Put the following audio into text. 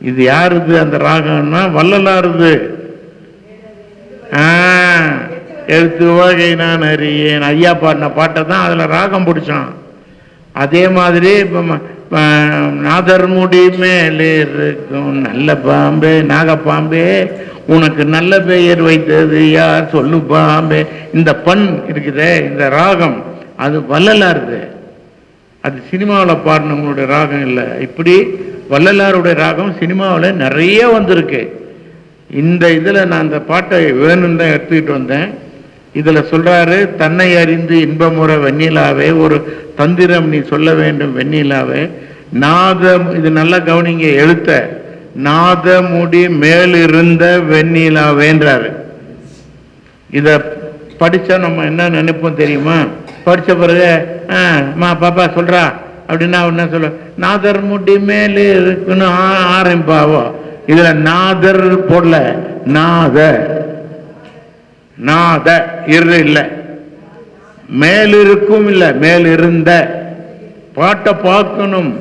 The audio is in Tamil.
இது யாருது அந்த ராகம்னா வள்ளலாருது. எழுத்து வகை நான் அறியேன் ஐயா பாடின பாட்டை தான் அதில் ராகம் பிடிச்சான். அதே மாதிரி இப்போ நாதர் முடி மேலே இருக்கும் நல்ல பாம்பே நாகப்பாம்பே உனக்கு நல்ல பெயர் வைத்தது யார் சொல்லு பாம்பே. இந்த பண் இருக்குதே, இந்த ராகம் அது வள்ளலாருது. அது சினிமாவில் பாடினவங்களுடைய ராகம் இல்லை. இப்படி வள்ளலாருடைய ராகம் சினிமாவில் நிறைய வந்திருக்கு. இந்த இதில் நான் அந்த பாட்டை வேணும்னு தான் எடுத்துக்கிட்டு வந்தேன். இதில் சொல்கிறாரு, தன்னை அறிந்து இன்பமுறை வெண்ணிலாவே ஒரு தந்திரம் நீ சொல்ல வேண்டும் வெண்ணிலாவே. நாதம், இது நல்லா கவனிங்க எழுத்த, நாத முடி மேலிருந்த வெண்ணிலாவேன்றாரு. இதை படித்தா நம்ம என்ன நினைப்போம் தெரியுமா? படித்த பிறகு பாப்பா சொல்கிறா அப்படின்னா என்ன சொல்ல, நாதர் முடி மேலே இருக்குன்னு ஆரம்பிப்பாவோ. இதில் நாதர் போடல, நாத நாத இரு இல்லை, மேலிருக்கும் இல்லை, மேலிருந்த. பாட்டை பார்க்கணும்.